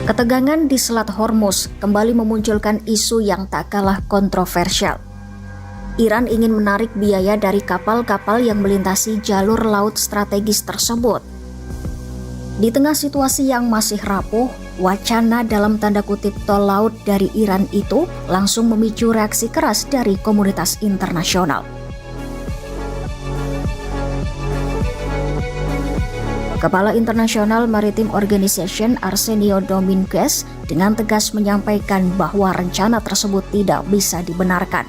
Ketegangan di Selat Hormuz kembali memunculkan isu yang tak kalah kontroversial. Iran ingin menarik biaya dari kapal-kapal yang melintasi jalur laut strategis tersebut. Di tengah situasi yang masih rapuh, wacana dalam tanda kutip tol laut dari Iran itu langsung memicu reaksi keras dari komunitas internasional. Kepala International Maritime Organization Arsenio Dominguez dengan tegas menyampaikan bahwa rencana tersebut tidak bisa dibenarkan.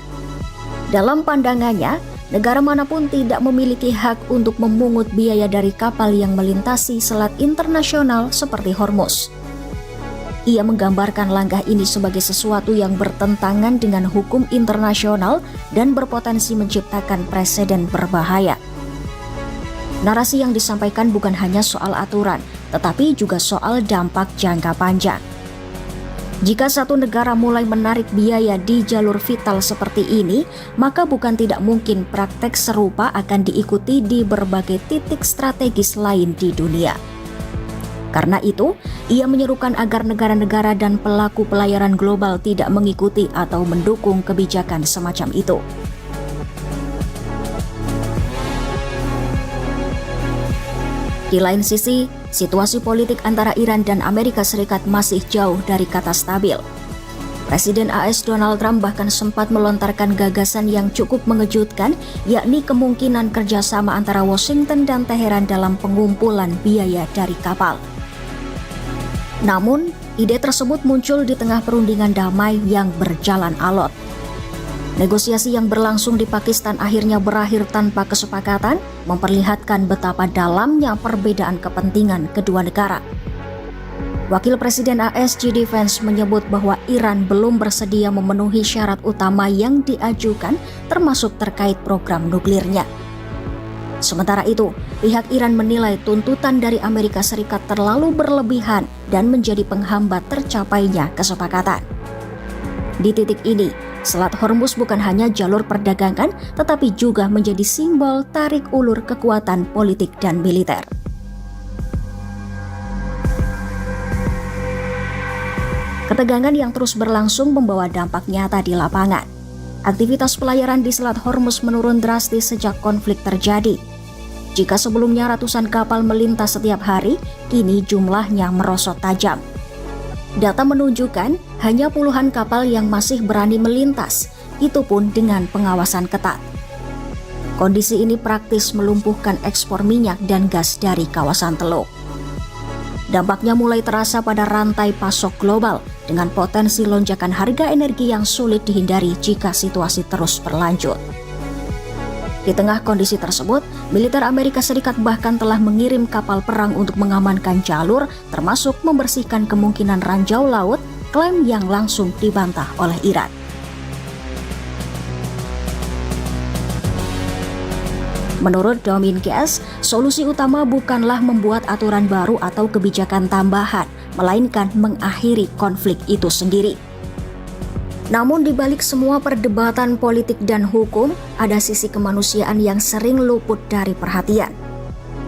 Dalam pandangannya, negara manapun tidak memiliki hak untuk memungut biaya dari kapal yang melintasi selat internasional seperti Hormuz. Ia menggambarkan langkah ini sebagai sesuatu yang bertentangan dengan hukum internasional dan berpotensi menciptakan preseden berbahaya. Narasi yang disampaikan bukan hanya soal aturan, tetapi juga soal dampak jangka panjang. Jika satu negara mulai menarik biaya di jalur vital seperti ini, maka bukan tidak mungkin praktek serupa akan diikuti di berbagai titik strategis lain di dunia. Karena itu, ia menyerukan agar negara-negara dan pelaku pelayaran global tidak mengikuti atau mendukung kebijakan semacam itu. Di lain sisi, situasi politik antara Iran dan Amerika Serikat masih jauh dari kata stabil. Presiden AS Donald Trump bahkan sempat melontarkan gagasan yang cukup mengejutkan, yakni kemungkinan kerjasama antara Washington dan Teheran dalam pengumpulan biaya dari kapal. Namun, ide tersebut muncul di tengah perundingan damai yang berjalan alot. Negosiasi yang berlangsung di Pakistan akhirnya berakhir tanpa kesepakatan, memperlihatkan betapa dalamnya perbedaan kepentingan kedua negara. Wakil Presiden AS J.D. Vance menyebut bahwa Iran belum bersedia memenuhi syarat utama yang diajukan, termasuk terkait program nuklirnya. Sementara itu, pihak Iran menilai tuntutan dari Amerika Serikat terlalu berlebihan dan menjadi penghambat tercapainya kesepakatan. Di titik ini, Selat Hormuz bukan hanya jalur perdagangan, tetapi juga menjadi simbol tarik ulur kekuatan politik dan militer. Ketegangan yang terus berlangsung membawa dampak nyata di lapangan. Aktivitas pelayaran di Selat Hormuz menurun drastis sejak konflik terjadi. Jika sebelumnya ratusan kapal melintas setiap hari, kini jumlahnya merosot tajam. Data menunjukkan hanya puluhan kapal yang masih berani melintas, itu pun dengan pengawasan ketat. Kondisi ini praktis melumpuhkan ekspor minyak dan gas dari kawasan Teluk. Dampaknya mulai terasa pada rantai pasok global dengan potensi lonjakan harga energi yang sulit dihindari jika situasi terus berlanjut. Di tengah kondisi tersebut, militer Amerika Serikat bahkan telah mengirim kapal perang untuk mengamankan jalur, termasuk membersihkan kemungkinan ranjau laut, klaim yang langsung dibantah oleh Iran. Menurut Dominguez, solusi utama bukanlah membuat aturan baru atau kebijakan tambahan, melainkan mengakhiri konflik itu sendiri. Namun di balik semua perdebatan politik dan hukum, ada sisi kemanusiaan yang sering luput dari perhatian.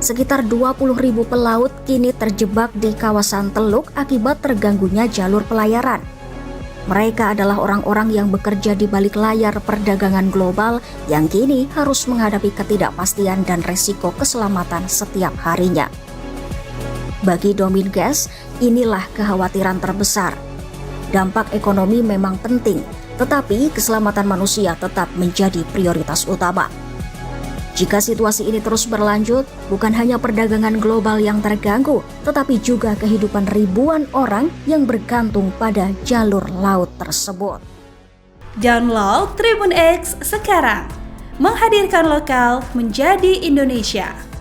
Sekitar 20.000 pelaut kini terjebak di kawasan Teluk akibat terganggunya jalur pelayaran. Mereka adalah orang-orang yang bekerja di balik layar perdagangan global yang kini harus menghadapi ketidakpastian dan resiko keselamatan setiap harinya. Bagi Dominguez, inilah kekhawatiran terbesar. Dampak ekonomi memang penting, tetapi keselamatan manusia tetap menjadi prioritas utama. Jika situasi ini terus berlanjut, bukan hanya perdagangan global yang terganggu, tetapi juga kehidupan ribuan orang yang bergantung pada jalur laut tersebut. Download Tribun X sekarang, menghadirkan lokal menjadi Indonesia.